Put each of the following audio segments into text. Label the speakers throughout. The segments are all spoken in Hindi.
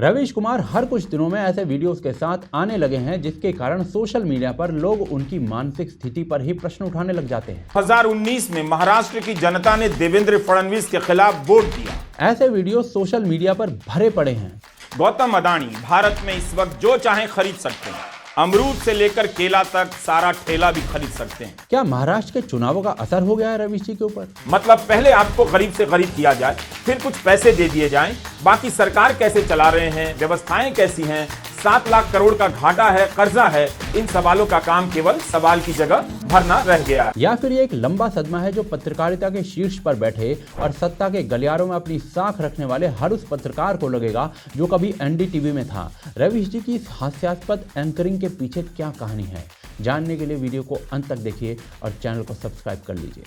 Speaker 1: रवीश कुमार हर कुछ दिनों में ऐसे वीडियोस के साथ आने लगे हैं जिसके कारण सोशल मीडिया पर लोग उनकी मानसिक स्थिति पर ही प्रश्न उठाने लग जाते हैं।
Speaker 2: 2019 में महाराष्ट्र की जनता ने देवेंद्र फडणवीस के खिलाफ वोट दिया।
Speaker 1: ऐसे वीडियो सोशल मीडिया पर भरे पड़े हैं।
Speaker 2: गौतम अडानी भारत में इस वक्त जो चाहे खरीद सकते हैं, अमरूद से लेकर केला तक सारा ठेला भी खरीद सकते हैं।
Speaker 1: क्या महाराष्ट्र के चुनावों का असर हो गया है रवीश जी के ऊपर?
Speaker 2: मतलब पहले आपको गरीब से गरीब किया जाए, फिर कुछ पैसे दे दिए जाएं, बाकी सरकार कैसे चला रहे हैं, व्यवस्थाएं कैसी हैं, 7 लाख करोड़ का घाटा है, कर्जा है, इन सवालों का काम केवल सवाल की जगह भरना रह गया।
Speaker 1: या फिर ये एक लंबा सदमा है जो पत्रकारिता के शीर्ष पर बैठे और सत्ता के गलियारों में अपनी साख रखने वाले हर उस पत्रकार को लगेगा जो कभी एनडीटीवी में था। रवीश जी की इस हास्यास्पद एंकरिंग के पीछे क्या कहानी है, जानने के लिए वीडियो को अंत तक देखिए और चैनल को सब्सक्राइब कर लीजिए।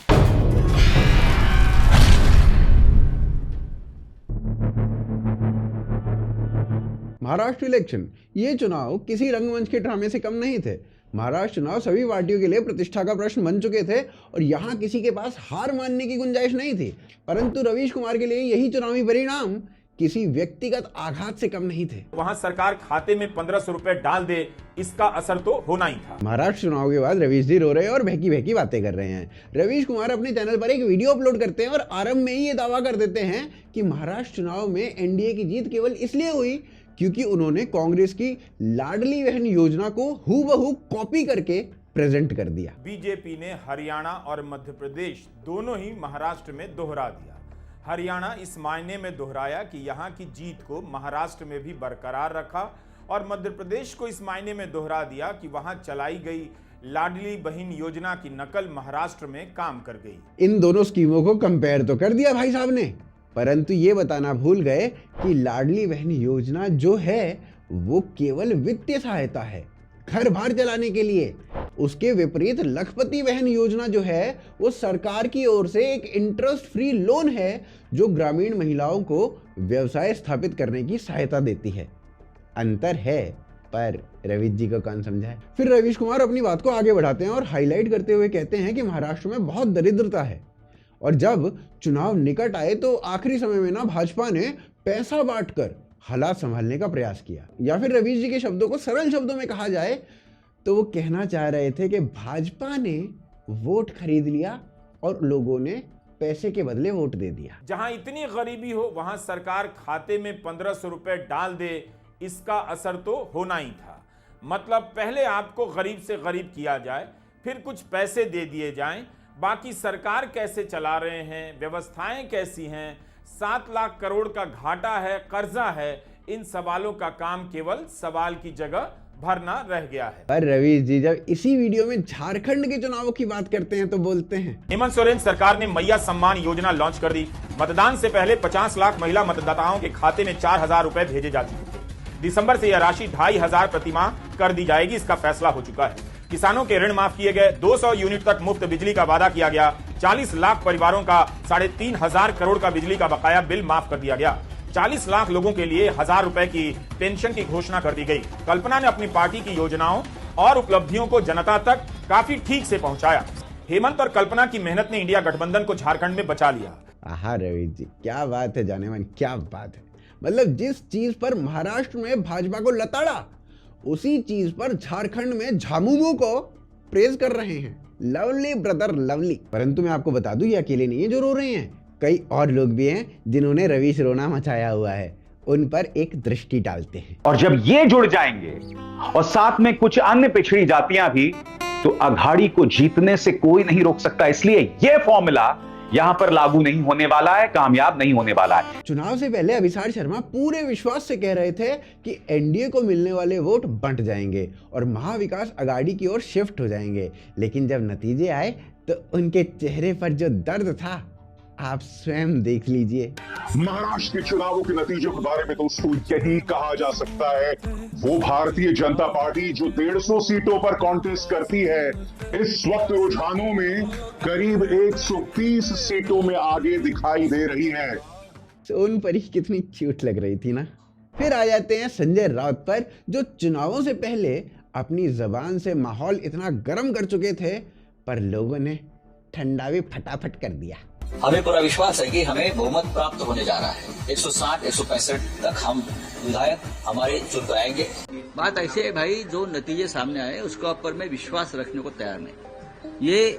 Speaker 3: महाराष्ट्र इलेक्शन, ये चुनाव किसी रंगमंच के ड्रामे से कम नहीं थे। महाराष्ट्र चुनाव सभी पार्टियों के लिए प्रतिष्ठा का प्रश्न बन चुके थे और यहाँ किसी के पास हार मानने की गुंजाइश नहीं थी। परंतु रवीश कुमार के लिए यही चुनावी परिणाम किसी व्यक्तिगत आघात से कम नहीं थे।
Speaker 2: वहां सरकार खाते में 1500 रुपए डाल दे, इसका असर तो होना ही था।
Speaker 3: महाराष्ट्र चुनाव के बाद रवीश जी रो रहे हैं और बहकी बहकी बातें कर रहे हैं। रवीश कुमार अपने चैनल पर एक वीडियो अपलोड करते हैं और आरंभ में ही ये दावा कर देते हैं कि महाराष्ट्र चुनाव में एनडीए की जीत केवल इसलिए हुई क्योंकि उन्होंने कांग्रेस की लाडली बहन योजना को हूबहू कॉपी करके प्रेजेंट कर दिया।
Speaker 2: बीजेपी ने हरियाणा और मध्य प्रदेश दोनों ही महाराष्ट्र में दोहरा दिया। हरियाणा इस मायने में दोहराया कि यहां की जीत को महाराष्ट्र में भी बरकरार रखा और मध्य प्रदेश को इस मायने में दोहरा दिया कि वहां चलाई गई लाडली बहन योजना की नकल महाराष्ट्र में काम कर गई।
Speaker 3: इन दोनों स्कीमों को कंपेयर तो कर दिया भाई साहब ने, परंतु ये बताना भूल गए कि लाडली बहन योजना जो है वो केवल वित्तीय सहायता है, घर बार चलाने के लिए। उसके विपरीत लखपति बहन योजना जो है वो सरकार की ओर से एक इंटरेस्ट फ्री लोन है जो ग्रामीण महिलाओं को व्यवसाय स्थापित करने की सहायता देती है। अंतर है, पर रवीश जी को कौन समझाए। फिर रवीश कुमार अपनी बात को आगे बढ़ाते हैं और हाईलाइट करते हुए कहते हैं कि महाराष्ट्र में बहुत दरिद्रता है और जब चुनाव निकट आए तो आखिरी समय में ना भाजपा ने पैसा बांटकर हालात संभालने का प्रयास किया। या फिर रवीश जी के शब्दों को सरल शब्दों में कहा जाए तो वो कहना चाह रहे थे कि भाजपा ने वोट खरीद लिया और लोगों ने पैसे के बदले वोट दे दिया।
Speaker 2: जहां इतनी गरीबी हो वहां सरकार खाते में 1500 रुपए डाल दे, इसका असर तो होना ही था। मतलब पहले आपको गरीब से गरीब किया जाए, फिर कुछ पैसे दे दिए जाएं, बाकी सरकार कैसे चला रहे हैं, व्यवस्थाएं कैसी हैं, 7 लाख करोड़ का घाटा है, कर्जा है, इन सवालों का काम केवल सवाल की जगह भरना रह गया है।
Speaker 3: पर रवीश जी जब इसी वीडियो में झारखंड के चुनावों की बात करते हैं तो बोलते हैं,
Speaker 2: हेमंत सोरेन सरकार ने मैया सम्मान योजना लॉन्च कर दी। मतदान से पहले 50 लाख महिला मतदाताओं के खाते में 4000 रुपए भेजे जा चुके थे। दिसंबर से यह राशि 2500 प्रतिमाह कर दी जाएगी, इसका फैसला हो चुका है। किसानों के ऋण माफ किए गए, 200 यूनिट तक मुफ्त बिजली का वादा किया गया, 40 लाख परिवारों का 3500 करोड़ का बिजली का बकाया बिल माफ कर दिया गया, 40 लाख लोगों के लिए 1000 रुपए की पेंशन की घोषणा कर दी गई। कल्पना ने अपनी पार्टी की योजनाओं और उपलब्धियों को जनता तक काफी ठीक से पहुंचाया। हेमंत और कल्पना की मेहनत ने इंडिया गठबंधन को झारखंड में बचा लिया।
Speaker 3: आहा रवीश जी, क्या बात है जाने मन, क्या बात है। मतलब जिस चीज पर महाराष्ट्र में भाजपा को लताड़ा, उसी चीज पर झारखंड में झामुमो को प्रेज कर रहे हैं। Lovely brother lovely. परंतु मैं आपको बता दूं ये अकेले नहीं है जो रो रहे हैं, कई और लोग भी हैं जिन्होंने रवीश रोना मचाया हुआ है। उन पर एक दृष्टि डालते हैं।
Speaker 4: और जब ये जुड़ जाएंगे और साथ में कुछ अन्य पिछड़ी जातियां भी, तो अघाड़ी को जीतने से कोई नहीं रोक सकता। इसलिए यह फॉर्मूला यहां पर लागू नहीं होने वाला है, कामयाब नहीं होने वाला है।
Speaker 3: चुनाव से पहले अभिसार शर्मा पूरे विश्वास से कह रहे थे कि एनडीए को मिलने वाले वोट बंट जाएंगे और महाविकास अघाड़ी की ओर शिफ्ट हो जाएंगे। लेकिन जब नतीजे आए तो उनके चेहरे पर जो दर्द था आप स्वयं देख लीजिए।
Speaker 5: महाराष्ट्र के चुनावों के नतीजों के बारे में दोस्तों यही कहा जा सकता है, वो भारतीय जनता पार्टी जो 150 सीटों पर कॉन्टेस्ट करती है, इस वक्त रुझानों में करीब 130 सीटों में आगे दिखाई दे रही है।
Speaker 3: सोनपरी कितनी क्यूट लग रही थी ना। फिर आ जाते हैं संजय राउत पर, जो चुनावों से पहले अपनी जबान से माहौल इतना गर्म कर चुके थे पर लोगों ने ठंडा भी फटाफट कर दिया।
Speaker 6: हमें पूरा विश्वास है कि हमें बहुमत प्राप्त होने जा रहा है। 160, 165 तक हम विधायक हमारे चुन कर आएंगे। बात ऐसे है भाई, जो नतीजे सामने आए उसके ऊपर मैं विश्वास रखने को तैयार नहीं, ये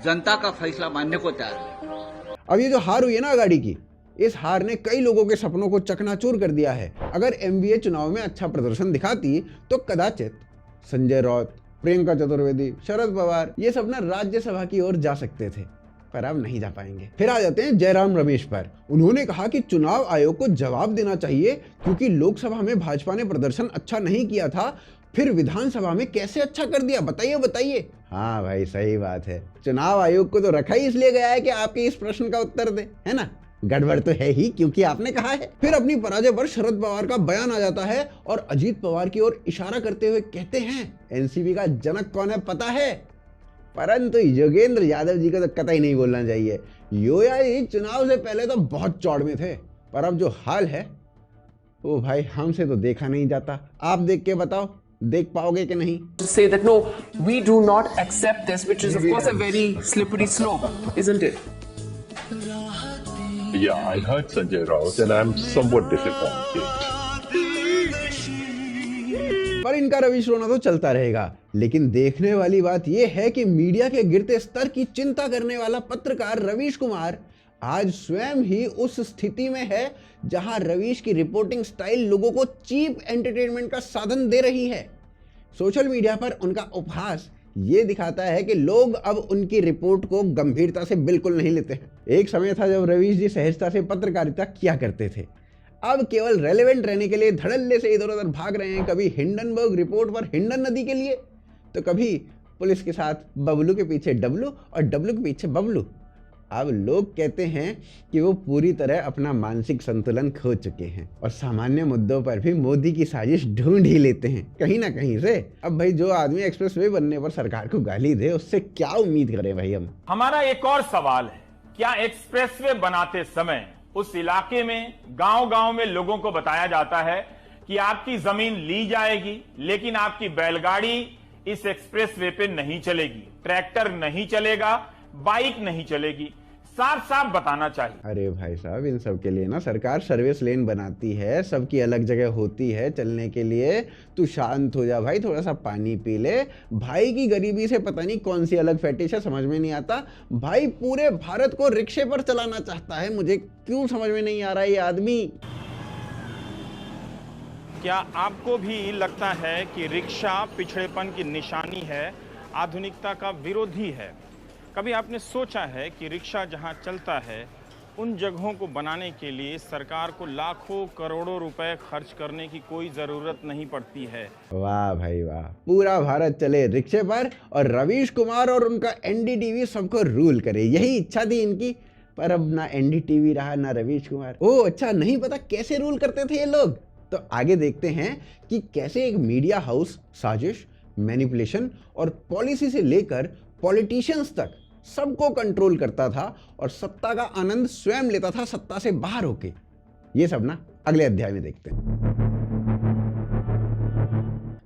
Speaker 6: जनता का फैसला मानने को तैयार है।
Speaker 3: अब ये जो हार हुई है ना अगाड़ी की, इस हार ने कई लोगों के सपनों को चकनाचूर कर दिया है। अगर एमवीए चुनाव में अच्छा प्रदर्शन दिखाती तो कदाचित संजय राउत, प्रियंका चतुर्वेदी, शरद पवार ये सब ना राज्यसभा की ओर जा सकते थे, पर अब नहीं जा पाएंगे। फिर आ जाते हैं जयराम रमेश पर। उन्होंने कहा कि चुनाव आयोग को जवाब देना चाहिए, क्योंकि लोकसभा में भाजपा ने प्रदर्शन अच्छा नहीं किया था, फिर विधानसभा में कैसे अच्छा कर दिया, बताइए बताइए। हाँ भाई सही बात है, चुनाव आयोग को तो रखा ही इसलिए गया है कि आपके इस प्रश्न का उत्तर दे, है ना। गड़बड़ तो है ही, क्योंकि आपने कहा है। फिर अपनी पराजय पर शरद पवार का बयान आ जाता है और अजीत पवार की ओर इशारा करते हुए कहते हैं, एनसीपी का जनक कौन है पता है। परंतु योगेंद्र यादव जी को तो कतई नहीं बोलना चाहिए। योया जी चुनाव से पहले तो बहुत चौड़ में थे, पर अब जो हाल है वो भाई हमसे तो देखा नहीं जाता। आप देख के बताओ, देख पाओगे कि नहीं।
Speaker 7: Say that no, we do not accept this, which is of course a very slippery slope, isn't it?
Speaker 5: Yeah, I heard Sanjay Raut and I'm somewhat disappointed.
Speaker 3: पर इनका रविश रोना तो चलता रहेगा, लेकिन देखने वाली बात यह है कि मीडिया के गिरते स्तर की चिंता करने वाला पत्रकार रवीश कुमार आज स्वयं ही उस स्थिति में है जहां रवीश की रिपोर्टिंग स्टाइल लोगों को चीप एंटरटेनमेंट का साधन दे रही है। सोशल मीडिया पर उनका उपहास ये दिखाता है कि लोग अब उनकी रिपोर्ट को गंभीरता से बिल्कुल नहीं लेते हैं। एक समय था जब रवीश जी सहजता से पत्रकारिता किया करते थे, अब केवल रेलेवेंट रहने के लिए धड़ल्ले से इधर उधर भाग रहे हैं। कभी हिंडनबर्ग रिपोर्ट पर हिंडन नदी के लिए, तो कभी पुलिस के साथ बबलू के पीछे डब्लू और डब्लू के पीछे बबलू। अब लोग कहते हैं कि वो पूरी तरह अपना मानसिक संतुलन खो चुके हैं और सामान्य मुद्दों पर भी मोदी की साजिश ढूंढ ही लेते हैं कहीं ना कहीं से। अब भाई जो आदमी एक्सप्रेसवे बनने पर सरकार को गाली दे, उससे क्या उम्मीद करें भाई हम।
Speaker 2: हमारा एक और सवाल है, क्या एक्सप्रेसवे बनाते समय उस इलाके में गांव-गांव में लोगों को बताया जाता है कि आपकी जमीन ली जाएगी, लेकिन आपकी बैलगाड़ी इस एक्सप्रेसवे पे नहीं चलेगी, ट्रैक्टर नहीं चलेगा, बाइक नहीं चलेगी, साफ साफ बताना चाहिए।
Speaker 3: अरे भाई साहब, इन सब के लिए ना सरकार सर्विस लेन बनाती है, सबकी अलग जगह होती है चलने के लिए। तू शांत हो जा भाई, थोड़ा सा पानी पी ले। भाई की गरीबी से पता नहीं कौन सी अलग फेटिश है, समझ में नहीं आता। भाई पूरे भारत को रिक्शे पर चलाना चाहता है, मुझे क्यों समझ में नहीं आ रहा ये आदमी।
Speaker 2: क्या आपको भी लगता है कि रिक्शा पिछड़ेपन की निशानी है, आधुनिकता का विरोधी है? कभी आपने सोचा है कि रिक्शा जहां चलता है उन जगहों को बनाने के लिए सरकार को लाखों करोड़ों रुपए खर्च करने की कोई जरूरत नहीं पड़ती है?
Speaker 3: वाह भाई वाह, पूरा भारत चले रिक्शे पर और रवीश कुमार और उनका एनडीटीवी सबको रूल करे, यही इच्छा थी इनकी। पर अब ना एनडीटीवी रहा ना रवीश कुमार। ओह अच्छा, नहीं पता कैसे रूल करते थे ये लोग। तो आगे देखते हैं कि कैसे एक मीडिया हाउस साजिश, मैनिपुलेशन और पॉलिसी से लेकर पॉलिटिशियंस तक सबको कंट्रोल करता था और सत्ता का आनंद स्वयं लेता था सत्ता से बाहर होके। ये सब ना अगले अध्याय में देखते हैं।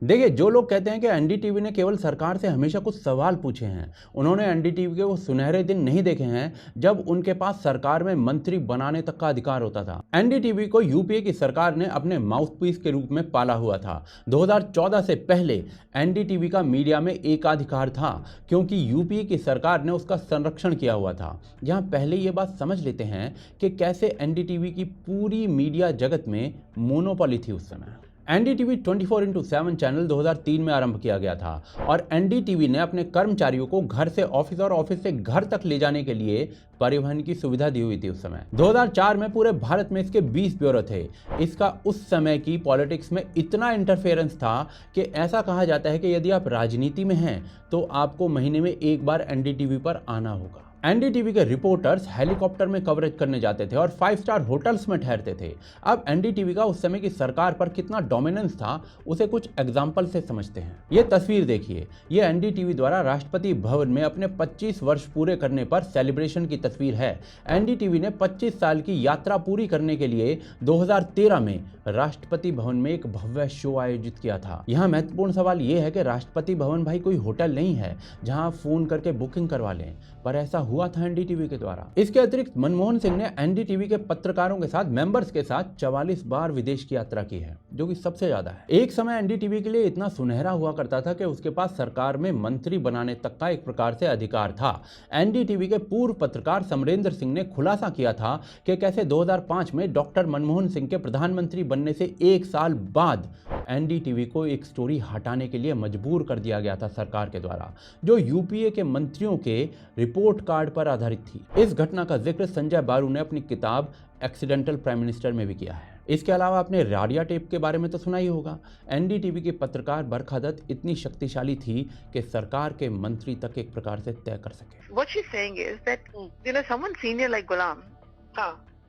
Speaker 1: देखिए, जो लोग कहते हैं कि एनडीटीवी ने केवल सरकार से हमेशा कुछ सवाल पूछे हैं, उन्होंने एनडीटीवी के वो सुनहरे दिन नहीं देखे हैं जब उनके पास सरकार में मंत्री बनाने तक का अधिकार होता था। एनडीटीवी को यूपीए की सरकार ने अपने माउथपीस के रूप में पाला हुआ था। 2014 से पहले एनडीटीवी का मीडिया में एकाधिकार था, क्योंकि यूपीए की सरकार ने उसका संरक्षण किया हुआ था। यहाँ पहले ये बात समझ लेते हैं कि कैसे एनडीटीवी की पूरी मीडिया जगत में मोनोपोली थी उस समय। एनडीटीवी 24/7 चैनल 2003 में आरंभ किया गया था और एनडीटीवी ने अपने कर्मचारियों को घर से ऑफिस और ऑफिस से घर तक ले जाने के लिए परिवहन की सुविधा दी हुई थी उस समय। 2004 में पूरे भारत में इसके 20 ब्यूरो थे। इसका उस समय की पॉलिटिक्स में इतना इंटरफेरेंस था कि ऐसा कहा जाता है कि यदि आप राजनीति में हैं तो आपको महीने में एक बार एनडीटीवी पर आना होगा। एनडीटीवी के रिपोर्टर्स हेलीकॉप्टर में कवरेज करने जाते थे और 5 स्टार होटल्स में ठहरते थे। अब एनडीटीवी का उस समय की सरकार पर कितना डोमिनेंस था उसे कुछ एग्जाम्पल से समझते हैं। ये तस्वीर देखिए, ये एनडीटीवी द्वारा राष्ट्रपति भवन में अपने 25 वर्ष पूरे करने पर सेलिब्रेशन की तस्वीर है। एनडीटीवी ने 25 साल की यात्रा पूरी करने के लिए 2013 में राष्ट्रपति भवन में एक भव्य शो आयोजित किया था। यहाँ महत्वपूर्ण सवाल ये है कि राष्ट्रपति भवन भाई कोई होटल नहीं है जहाँ आप फोन करके बुकिंग करवा लें, पर ऐसा हुआ था एनडीटीवी के द्वारा। इसके अतिरिक्त मनमोहन सिंह ने एनडीटीवी के पत्रकारों के साथ मेंबर्स के साथ 44 बार विदेश की यात्रा की है, जो कि सबसे ज्यादा है। एक समय एनडीटीवी के लिए इतना सुनहरा हुआ करता था कि उसके पास सरकार में मंत्री बनाने तक का एक प्रकार से अधिकार था। एनडीटीवी के पूर्व पत्रकार समरेंद्र सिंह ने खुलासा किया था कि कैसे 2005 में डॉक्टर मनमोहन सिंह के प्रधानमंत्री बनने से एक साल बाद एनडीटीवी को एक स्टोरी हटाने के लिए मजबूर कर दिया गया था सरकार के द्वारा, जो यूपीए के मंत्रियों के रिपोर्ट कार्ड पर आधारित थी। इस घटना का जिक्र संजय बारू ने अपनी किताब एक्सीडेंटल प्राइम मिनिस्टर में भी किया है। इसके अलावा आपने राडिया टेप के बारे में तो सुना ही होगा। एनडीटीवी की पत्रकार बरखा दत्त इतनी शक्तिशाली थी कि सरकार के मंत्री तक एक प्रकार से तय कर सके।
Speaker 8: What she's saying is that someone senior like Ghulam,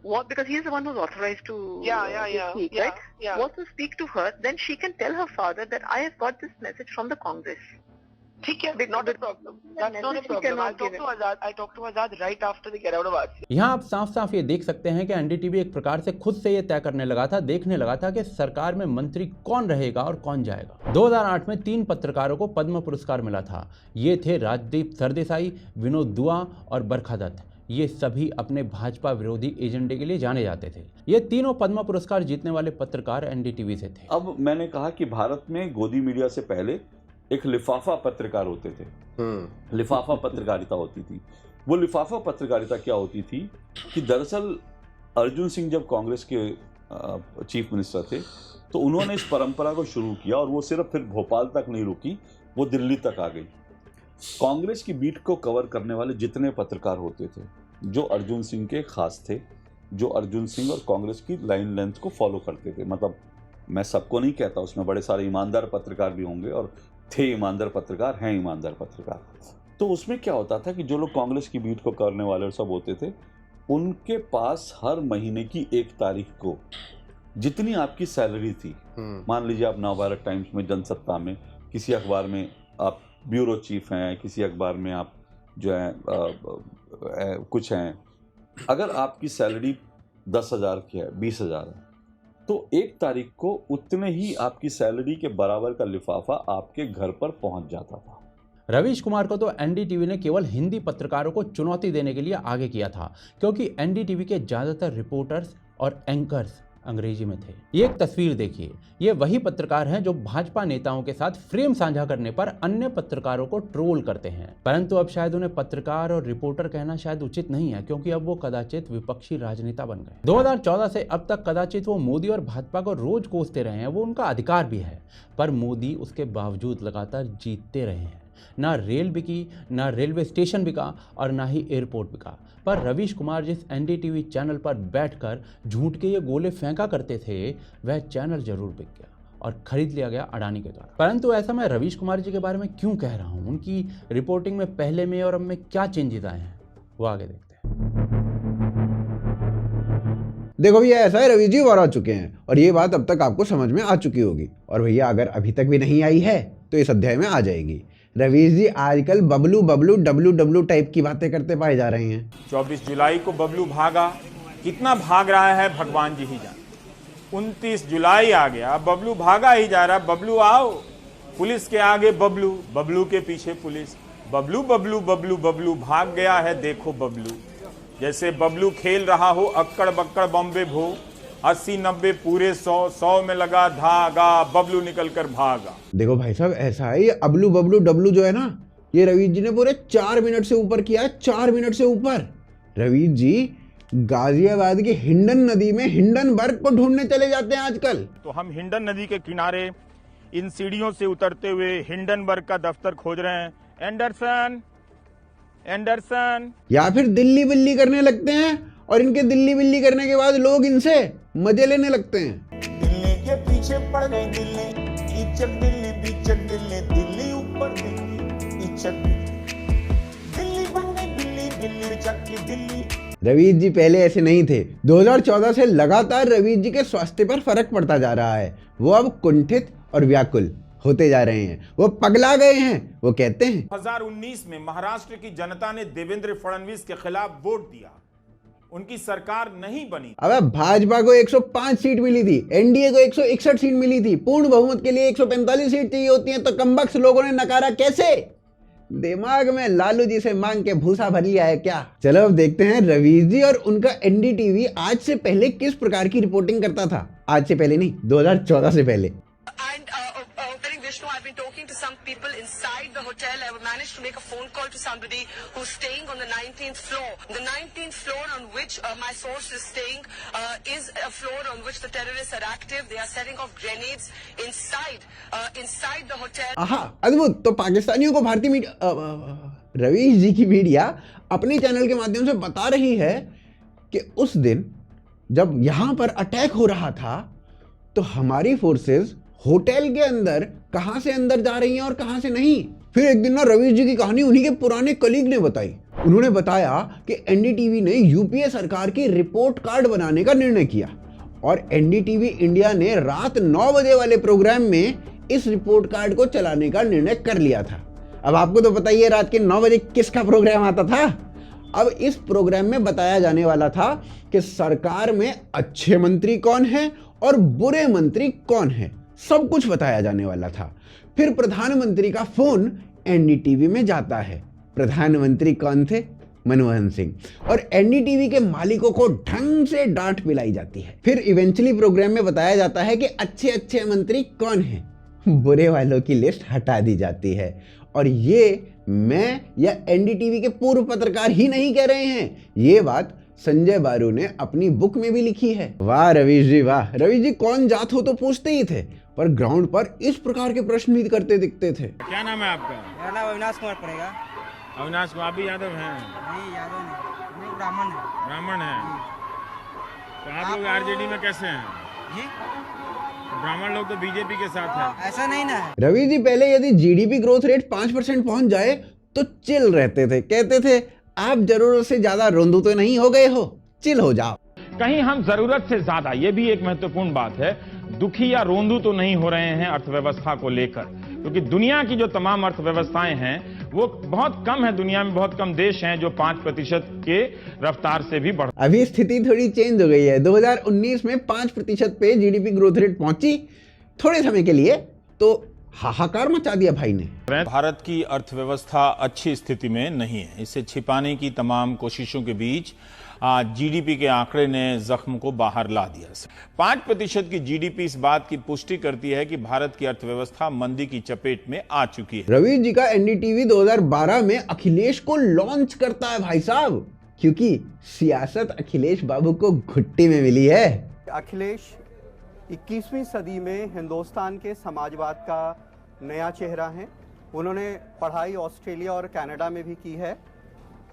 Speaker 8: what, because he is the one who's authorized to speak, right? Wants to speak to her, then she can tell her father that I have got this message from the Congress.
Speaker 9: ठीक है, not a problem. That's not a problem. I talked to Azad right after they get out of RCA.
Speaker 1: यहाँ आप साफ साफ ये देख सकते हैं कि एनडीटीवी एक प्रकार से खुद से ये तय करने लगा था, देखने लगा था कि सरकार में मंत्री कौन रहेगा और कौन जाएगा। 2008 में 3 पत्रकारों को पद्म पुरस्कार मिला था। ये थे राजदीप सरदेसाई, विनोद दुआ और बरखा दत्त। ये सभी अपने भाजपा विरोधी एजेंडे के लिए जाने जाते थे। ये तीनों पद्म पुरस्कार जीतने वाले पत्रकार एनडीटीवी से थे।
Speaker 10: अब मैंने कहा कि भारत में गोदी मीडिया से पहले एक लिफाफा पत्रकार होते थे, लिफाफा पत्रकारिता होती थी। वो लिफाफा पत्रकारिता क्या होती थी कि दरअसल अर्जुन सिंह जब कांग्रेस के चीफ मिनिस्टर थे तो उन्होंने इस परंपरा को शुरू किया और वो सिर्फ फिर भोपाल तक नहीं रुकी, वो दिल्ली तक आ गई। कांग्रेस की बीट को कवर करने वाले जितने पत्रकार होते थे जो अर्जुन सिंह के खास थे, जो अर्जुन सिंह और कांग्रेस की लाइन लेंथ को फॉलो करते थे, मतलब मैं सबको नहीं कहता, उसमें बड़े सारे ईमानदार पत्रकार भी होंगे और थे ईमानदार पत्रकार, हैं ईमानदार पत्रकार। तो उसमें क्या होता था कि जो लोग कांग्रेस की बीट को करने वाले और सब होते थे, उनके पास हर महीने की 1 तारीख को जितनी आपकी सैलरी थी, मान लीजिए आप नवभारत टाइम्स में, जनसत्ता में, किसी अखबार में आप ब्यूरो चीफ हैं, किसी अखबार में आप जो है कुछ हैं, अगर आपकी सैलरी 10,000 की है, 20,000 है, तो 1 तारीख को उतने ही आपकी सैलरी के बराबर का लिफाफा आपके घर पर पहुंच जाता था।
Speaker 1: रवीश कुमार को तो एनडीटीवी ने केवल हिंदी पत्रकारों को चुनौती देने के लिए आगे किया था, क्योंकि एनडीटीवी के ज्यादातर रिपोर्टर्स और एंकर्स अंग्रेजी में थे। ये एक तस्वीर देखिए, ये वही पत्रकार हैं जो भाजपा नेताओं के साथ फ्रेम साझा करने पर अन्य पत्रकारों को ट्रोल करते हैं, परंतु अब शायद उन्हें पत्रकार और रिपोर्टर कहना शायद उचित नहीं है, क्योंकि अब वो कदाचित विपक्षी राजनेता बन गए। 2014 से अब तक कदाचित वो मोदी और भाजपा को रोज कोसते रहे हैं, वो उनका अधिकार भी है, पर मोदी उसके बावजूद लगातार जीतते रहे हैं। ना रेल बिकी, ना रेलवे स्टेशन बिका और ना ही एयरपोर्ट बिका, पर रवीश कुमार जिस एनडीटीवी चैनल पर बैठकर झूठ के ये गोले फेंका करते थे, वह चैनल जरूर बिक गया और खरीद लिया गया अडानी के द्वारा। परंतु ऐसा मैं रवीश कुमार जी के बारे में क्यों कह रहा हूं, उनकी रिपोर्टिंग में पहले में और अब में क्या चेंजेस आए हैं, वो आगे देखते हैं।
Speaker 3: देखो भैया, ऐसा है, रवि जी बार आ चुके हैं और ये बात अब तक आपको समझ में आ चुकी होगी, और भैया अगर अभी तक भी नहीं आई है तो इस अध्याय में आ जाएगी। रवीश जी आजकल Bablu Bablu W W type की बातें करते पाए जा रहे हैं।
Speaker 2: 24 जुलाई को बबलू भागा, कितना भाग रहा है भगवान जी ही जाने। 29 जुलाई आ गया, बबलू भागा ही जा रहा। बबलू आओ, पुलिस के आगे बबलू, बबलू के पीछे पुलिस, बबलू बबलू बबलू बबलू भाग गया है, देखो बबलू। जैसे बबलू खेल रहा हो अक्कड़ बक्कड़ बॉम्बे भो, 80-90 पूरे 100 में लगा धागा, बबलू निकल कर भागा।
Speaker 3: देखो भाई साहब, ऐसा है, ये अबलू बबलू डब्लू जो है ना, ये रवीश जी ने पूरे 4 मिनट से ऊपर किया है, 4 मिनट से ऊपर। रवीश जी गाजियाबाद की हिंडन नदी में हिंडनबर्ग को ढूंढने चले जाते हैं आजकल।
Speaker 2: तो हम हिंडन नदी के किनारे इन सीढ़ियों से उतरते हुए हिंडनबर्ग का दफ्तर खोज रहे हैं। एंडरसन, एंडरसन, या
Speaker 3: फिर दिल्ली बिल्ली करने लगते हैं, और इनके दिल्ली बिल्ली करने के बाद लोग इनसे मजे लेने लगते हैं।
Speaker 2: दिल्ली के पीछे पड़ गई दिल्ली, इचक दिल्ली बीचक दिल्ली, दिल्ली ऊपर दिल्ली, इचक दिल्ली बन गई दिल्ली, दिल्ली इचक की दिल्ली।
Speaker 3: रवीश जी पहले ऐसे नहीं थे। 2014 से लगातार रवीश जी के स्वास्थ्य पर फर्क पड़ता जा रहा है। वो अब कुंठित और व्याकुल होते जा रहे हैं, वो पगला गए हैं। वो कहते हैं
Speaker 2: 2019 में महाराष्ट्र की जनता ने देवेंद्र फडणवीस के खिलाफ वोट दिया, उनकी सरकार नहीं बनी।
Speaker 3: अब भाजपा को 105 सीट मिली थी, एनडीए को 161 सीट मिली थी, पूर्ण बहुमत के लिए 145 सीट चाहिए होती है, तो कमबख्त लोगों ने नकारा कैसे? दिमाग में लालू जी से मांग के भूसा भर लिया है क्या? चलो अब देखते हैं रवीश जी और उनका एनडीटीवी आज से पहले किस प्रकार की रिपोर्टिंग करता था। आज से पहले नहीं, 2014 से पहले।
Speaker 11: Vishnu, I've been talking to some people inside the hotel. I managed to make a phone call to somebody who's staying on the 19th floor. The 19th floor on which my source is staying is a floor on which the terrorists are active. They are setting off grenades inside the hotel.
Speaker 3: आहा, अद्भुत। तो पाकिस्तानियों को भारतीय मीडिया, रवीश जी की मीडिया अपने चैनल के माध्यम से बता रही है कि उस दिन जब यहां पर अटैक हो रहा था तो हमारी फोर्सेस होटल के अंदर कहां से अंदर जा रही हैं और कहां से नहीं। फिर एक दिन ना रवीश जी की कहानी उन्हीं के पुराने कलीग ने बताई। उन्होंने बताया कि एनडीटीवी ने यूपीए सरकार की रिपोर्ट कार्ड बनाने का निर्णय किया और एनडीटीवी इंडिया ने रात 9 बजे वाले प्रोग्राम में इस रिपोर्ट कार्ड को चलाने का निर्णय कर लिया था। अब आपको तो पता ही है रात के 9 बजे किसका प्रोग्राम आता था। अब इस प्रोग्राम में बताया जाने वाला था कि सरकार में अच्छे मंत्री कौन है और बुरे मंत्री कौन है, सब कुछ बताया जाने वाला था। फिर प्रधानमंत्री का फोन एनडीटीवी में जाता है। प्रधानमंत्री कौन थे? मनमोहन सिंह। और एनडीटीवी के मालिकों को ढंग से डांट पिलाई जाती है। फिर इवेंचुअली प्रोग्राम में बताया जाता है कि अच्छे अच्छे मंत्री कौन हैं, बुरे वालों की लिस्ट हटा दी जाती है। और ये मैं या एनडीटीवी के पूर्व पत्रकार ही नहीं कह रहे हैं, ये बात संजय बारू ने अपनी बुक में भी लिखी है। वाह रवीश जी वाह। रवीश जी कौन जात हो तो पूछते ही थे, पर ग्राउंड पर इस प्रकार के प्रश्न भी करते दिखते थे।
Speaker 12: क्या नाम है आपका?
Speaker 13: मेरा नाम अविनाश कुमार पड़ेगा।
Speaker 12: अविनाश कुमार भी यादव हैं?
Speaker 13: नहीं यादव नहीं, मैं ब्राह्मण है।
Speaker 12: ब्राह्मण है। तो आप लोग आरजेडी में कैसे हैं?
Speaker 13: जी
Speaker 12: ब्राह्मण लोग तो बीजेपी के साथ हैं।
Speaker 13: ऐसा नहीं ना है।
Speaker 3: रवि जी पहले यदि जीडीपी ग्रोथ रेट 5% पहुंच जाए तो चिल रहते थे, कहते थे आप जरूरत से ज्यादा रोंदू तो नहीं हो गए हो, चिल हो जाओ।
Speaker 2: कहीं हम जरूरत से ज्यादा, ये भी एक महत्वपूर्ण बात है, दुखी या रोंदू तो नहीं हो रहे हैं अर्थव्यवस्था को लेकर, क्योंकि दुनिया की जो तमाम अर्थव्यवस्थाएं हैं वो बहुत कम है। दुनिया में बहुत कम देश हैं जो 5% के रफ्तार से भी बढ़।
Speaker 3: अभी स्थिति थोड़ी चेंज हो गई है। 2019 में 5% पे जीडीपी ग्रोथ रेट पहुंची, थोड़े समय के लिए तो हाहाकार मचा दिया भाई ने।
Speaker 14: भारत की अर्थव्यवस्था अच्छी स्थिति में नहीं है। इसे छिपाने की तमाम कोशिशों के बीच जीडीपी के आंकड़े ने जख्म को बाहर ला दिया। 5% की जीडीपी इस बात की पुष्टि करती है कि भारत की अर्थव्यवस्था मंदी की चपेट में आ चुकी है।
Speaker 3: रवीश जी का एनडीटीवी 2012 में अखिलेश को लॉन्च करता है भाई साहब, क्योंकि सियासत अखिलेश बाबू को घुट्टी में मिली है।
Speaker 15: अखिलेश 21वीं सदी में हिंदुस्तान के समाजवाद का नया चेहरा है। उन्होंने पढ़ाई ऑस्ट्रेलिया और कनाडा में भी की है,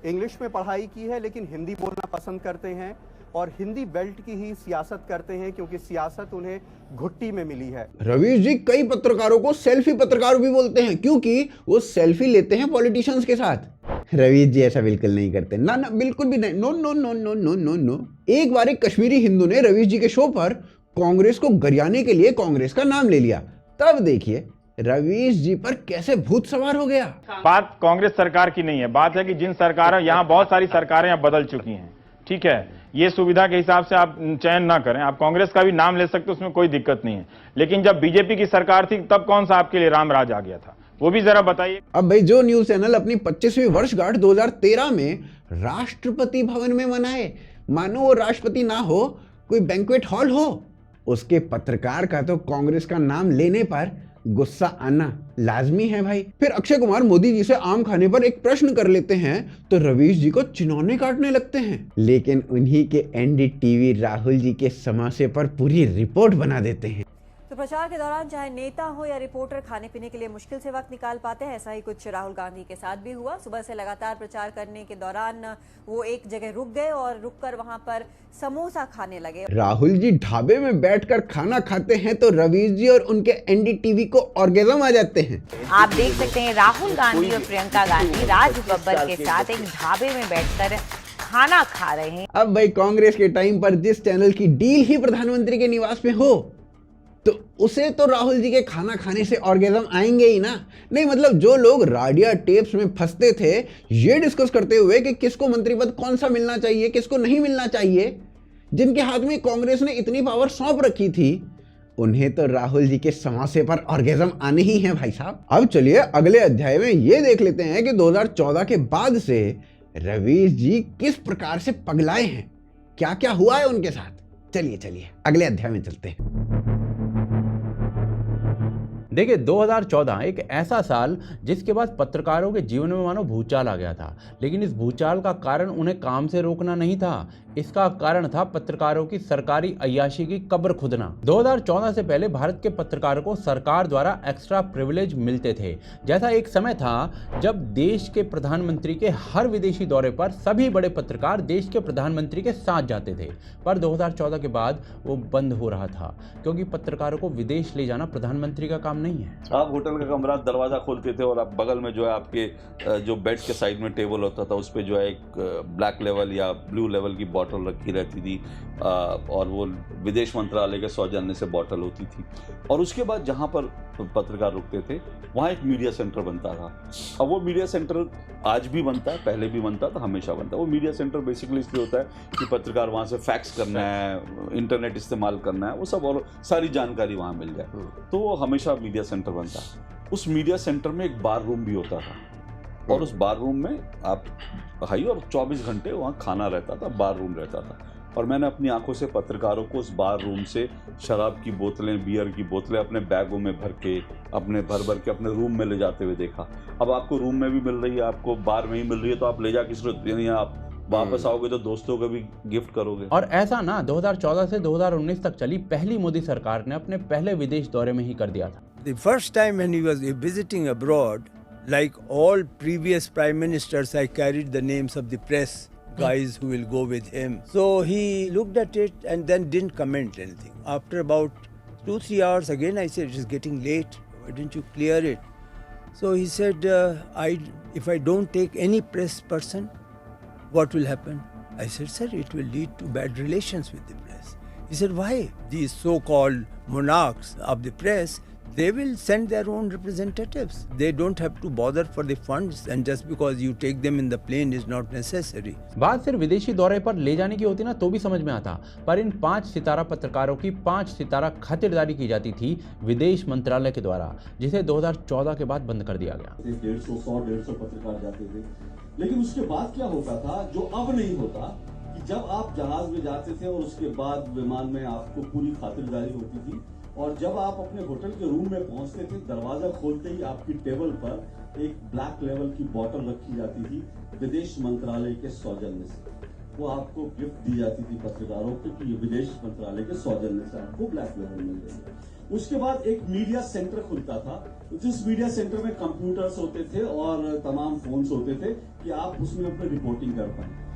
Speaker 15: इंग्लिश में पढ़ाई की है, लेकिन हिंदी बोलना पसंद करते हैं और हिंदी बेल्ट की ही सियासत करते हैं क्योंकि सियासत उन्हें घुट्टी में मिली है।
Speaker 3: रवीश जी कई पत्रकारों को सेल्फी पत्रकार भी बोलते हैं क्योंकि वो सेल्फी लेते हैं पॉलिटिशियंस के साथ। रवीश जी ऐसा बिल्कुल नहीं करते, ना ना बिल्कुल भी नहीं, no no no no no no no. एक बार एक कश्मीरी हिंदू ने रवीश जी के शो पर कांग्रेस को गरियाने के लिए कांग्रेस का नाम ले लिया। तब देखिए रवीश जी पर कैसे भूत सवार हो गया।
Speaker 2: बात कांग्रेस सरकार की नहीं है, बात है कि जिन सरकारों, यहाँ बहुत सारी सरकारें अब बदल चुकी हैं, ठीक है, ये सुविधा के हिसाब से आप चयन ना करें, आप कांग्रेस का भी नाम ले सकते, उसमें कोई दिक्कत नहीं है। लेकिन जब बीजेपी की सरकार थी तब कौन सा आपके लिए राम राज आ गया था, वो भी जरा बताइए।
Speaker 3: अब भाई जो न्यूज चैनल अपनी 25वीं वर्षगांठ 2013 में राष्ट्रपति भवन में मनाए, मानो वो राष्ट्रपति ना हो, कोई बैंक्वेट हॉल हो, उसके पत्रकार का तो कांग्रेस का नाम लेने पर गुस्सा आना लाजमी है भाई। फिर अक्षय कुमार मोदी जी से आम खाने पर एक प्रश्न कर लेते हैं तो रवीश जी को चिनौने काटने लगते हैं, लेकिन उन्हीं के एनडीटीवी राहुल जी के समोसे पर पूरी रिपोर्ट बना देते हैं।
Speaker 16: तो प्रचार के दौरान चाहे नेता हो या रिपोर्टर खाने पीने के लिए मुश्किल से वक्त निकाल पाते हैं। ऐसा ही कुछ राहुल गांधी के साथ भी हुआ। सुबह से लगातार प्रचार करने के दौरान वो एक जगह रुक गए और रुककर वहां पर समोसा खाने लगे।
Speaker 3: राहुल जी ढाबे में बैठकर खाना खाते हैं तो रवीश जी और उनके एनडीटीवी को ऑर्गेजम आ जाते हैं।
Speaker 17: आप देख सकते हैं राहुल गांधी और प्रियंका गांधी राज बब्बर के साथ एक ढाबे में बैठकर खाना खा रहे हैं।
Speaker 3: अब भाई कांग्रेस के टाइम पर जिस चैनल की डील ही प्रधानमंत्री के निवास में हो तो उसे तो राहुल जी के खाना खाने से ऑर्गेजम आएंगे ही ना। नहीं मतलब जो लोग राडिया टेप्स में फंसते थे ये डिस्कस करते हुए कि किसको मंत्री पद कौन सा मिलना चाहिए, किसको नहीं मिलना चाहिए, जिनके हाथ में कांग्रेस ने इतनी पावर सौंप रखी थी, उन्हें तो राहुल जी के समोसे पर ऑर्गेज्म आने ही है भाई साहब। अब चलिए अगले अध्याय में ये देख लेते हैं कि 2014 के बाद से रवीश जी किस प्रकार से पगलाए हैं, क्या क्या हुआ है उनके साथ। चलिए अगले अध्याय में चलते हैं।
Speaker 1: देखिए 2014 एक ऐसा साल जिसके बाद पत्रकारों के जीवन में मानो भूचाल आ गया था, लेकिन इस भूचाल का कारण उन्हें काम से रोकना नहीं था, इसका कारण था पत्रकारों की सरकारी अय्याशी की कब्र खुदना। 2014 से पहले भारत के पत्रकारों को सरकार द्वारा एक्स्ट्रा प्रिविलेज मिलते थे। जैसा एक समय था जब देश के प्रधानमंत्री के हर विदेशी दौरे पर सभी बड़े पत्रकार देश के प्रधानमंत्री के साथ जाते थे, पर 2014 के बाद वो बंद हो रहा था क्योंकि पत्रकारों को विदेश ले जाना प्रधानमंत्री का काम नहीं है।
Speaker 10: आप होटल का कमरा दरवाजा खोलते थे और आप बगल में जो है आपके जो बेड के साइड में टेबल होता था उस पर जो है एक ब्लैक लेवल या ब्लू लेवल की बॉटल रखी रहती थी और वो विदेश मंत्रालय के सौजन्य से बॉटल होती थी। और उसके बाद जहाँ पर पत्रकार रुकते थे वहाँ एक मीडिया सेंटर बनता था। अब वो मीडिया सेंटर आज भी बनता है, पहले भी बनता था, हमेशा बनता है। वो मीडिया सेंटर बेसिकली इसलिए होता है कि पत्रकार वहाँ से फैक्स करना है, इंटरनेट इस्तेमाल करना है, वो सब और सारी जानकारी वहाँ मिल जाए, तो वो हमेशा मीडिया सेंटर बनता है। उस मीडिया सेंटर में एक बार रूम भी होता था और उस बार रूम में आप भाई और 24 घंटे वहाँ खाना रहता था, बार रूम रहता था। और मैंने अपनी आंखों से पत्रकारों को उस बार रूम से शराब की बोतलें, बियर की बोतलें अपने बैगों में भर के अपने भर के अपने रूम में ले जाते हुए देखा। अब आपको रूम में भी मिल रही है, आपको बार में ही मिल रही है, तो आप ले जा किस नहीं, आप वापस आओगे तो दोस्तों को भी गिफ्ट करोगे।
Speaker 1: और ऐसा ना 2014 से 2019 तक चली पहली मोदी सरकार ने अपने पहले विदेश दौरे में ही कर दिया था।
Speaker 18: The first time when he was visiting abroad, like all previous prime ministers, I carried the names of the press guys who will go with him. So he looked at it and then didn't comment anything. After about 2-3 hours again I said, it is getting late, why didn't you clear it? So he said, if I don't take any press person, what will happen? I said, sir, it will lead to bad relations with the press. He said, why? These so-called monarchs of the press, they will send their own representatives. They don't have to bother for the funds, and just because you take them in the plane is not necessary.
Speaker 1: बात सिर्फ विदेशी दौरे पर ले जाने की होती ना तो भी समझ में आता, पर इन 5 सितारा पत्रकारों की 5 सितारा खातिरदारी की जाती थी विदेश मंत्रालय के द्वारा, जिसे 2014 के बाद बंद कर दिया गया।
Speaker 19: 150 पत्रकार जाते थे, लेकिन उसके बाद क्या होता था जो अब नहीं होता, कि जब आप जहाज में जाते थे और उसके बाद विमान में आपको पूरी खातिरदारी होती थी, और जब आप अपने होटल के रूम में पहुंचते थे, दरवाजा खोलते ही आपकी टेबल पर एक ब्लैक लेवल की बोतल रखी जाती थी विदेश मंत्रालय के सौजन्य से। वो आपको गिफ्ट दी जाती थी पत्रकारों को कि विदेश मंत्रालय के सौजन्य से आपको ब्लैक लेवल मिल रही है। उसके बाद एक मीडिया सेंटर खुलता था, जिस मीडिया सेंटर में कंप्यूटर्स होते थे और तमाम फोन्स होते थे कि आप उसमें अपनी रिपोर्टिंग कर पाए।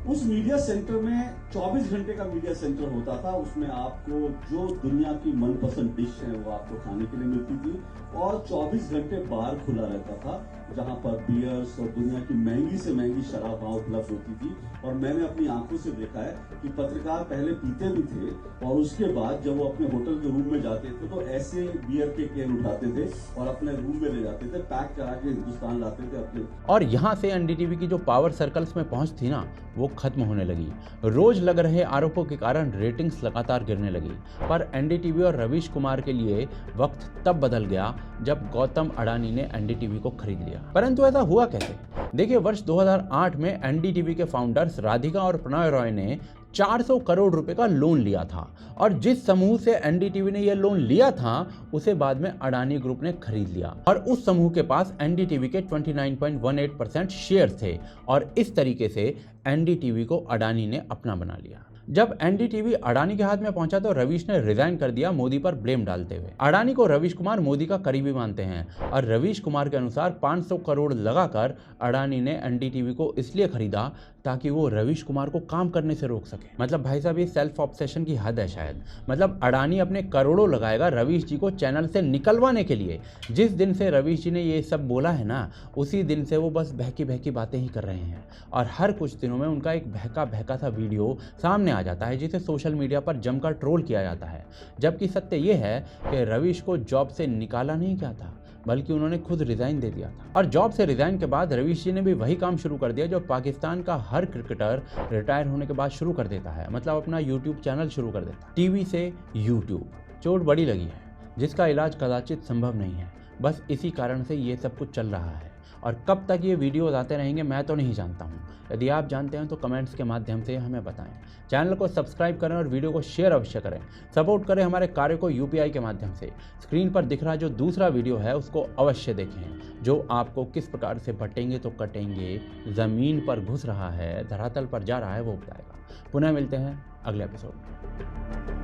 Speaker 19: उस मीडिया सेंटर में 24 घंटे का मीडिया सेंटर होता था, उसमें आपको जो दुनिया की मनपसंद डिश है वो आपको खाने के लिए मिलती थी, और 24 घंटे बार खुला रहता था जहां पर बियर्स और दुनिया की महंगी से महंगी शराब वहां उपलब्ध होती थी। और मैंने अपनी आंखों से देखा है कि पत्रकार पहले पीते भी थे और उसके बाद जब वो अपने होटल के रूम में जाते थे तो ऐसे बियर के कैन उठाते थे और अपने रूम में ले जाते थे, पैक करा के हिंदुस्तान लाते थे अपने।
Speaker 1: और यहाँ से एनडीटीवी की जो पावर सर्कल्स में पहुंच थी ना वो खत्म होने लगी। रोज लग रहे आरोपों के कारण रेटिंग्स लगातार गिरने लगी। पर एनडीटीवी और रवीश कुमार के लिए वक्त तब बदल गया जब गौतम अडानी ने एनडीटीवी को खरीद लिया। परंतु ऐसा हुआ कैसे? देखिए, वर्ष 2008 में एनडीटीवी के फाउंडर्स राधिका और प्रणय रॉय ने 400 करोड़ रुपए का लोन लिया था, और जिस समूह से एनडीटीवी ने यह लोन लिया था उसे बाद में अडानी ग्रुप ने खरीद लिया, और उस समूह के पास एनडीटीवी के 29.18% शेयर थे, और इस तरीके से एनडीटीवी को अडानी ने अपना बना लिया। जब एनडीटीवी अडानी के हाथ में पहुंचा तो रवीश ने रिजाइन कर दिया मोदी पर ब्लेम डालते हुए। अडानी को रवीश कुमार मोदी का करीबी मानते हैं, और रवीश कुमार के अनुसार 500 करोड़ लगाकर अडानी ने एनडीटीवी को इसलिए खरीदा ताकि वो रवीश कुमार को काम करने से रोक सके। मतलब भाई साहब, ये सेल्फ ऑब्सेशन की हद है शायद। मतलब अडानी अपने करोड़ों लगाएगा रवीश जी को चैनल से निकलवाने के लिए। जिस दिन से रवीश जी ने ये सब बोला है ना, उसी दिन से वो बस बहकी बहकी बातें ही कर रहे हैं, और हर कुछ दिनों में उनका एक बहका बहका सा वीडियो सामने आ जाता है जिसे सोशल मीडिया पर जमकर ट्रोल किया जाता है। जबकि सत्य ये है कि रवीश को जॉब से निकाला नहीं गया था, बल्कि उन्होंने खुद रिजाइन दे दिया था। और जॉब से रिजाइन के बाद रवीश जी ने भी वही काम शुरू कर दिया जो पाकिस्तान का हर क्रिकेटर रिटायर होने के बाद शुरू कर देता है। मतलब अपना यूट्यूब चैनल शुरू कर देता है। टीवी से यूट्यूब, चोट बड़ी लगी है जिसका इलाज कदाचित संभव नहीं है। बस इसी कारण से ये सब कुछ चल रहा है और कब तक ये वीडियोज आते रहेंगे मैं तो नहीं जानता हूँ। यदि आप जानते हैं तो कमेंट्स के माध्यम से हमें बताएं। चैनल को सब्सक्राइब करें और वीडियो को शेयर अवश्य करें। सपोर्ट करें हमारे कार्य को यूपीआई के माध्यम से। स्क्रीन पर दिख रहा जो दूसरा वीडियो है उसको अवश्य देखें, जो आपको किस प्रकार से बटेंगे तो कटेंगे ज़मीन पर घुस रहा है, धरातल पर जा रहा है वो बताएगा। पुनः मिलते हैं अगले एपिसोड में।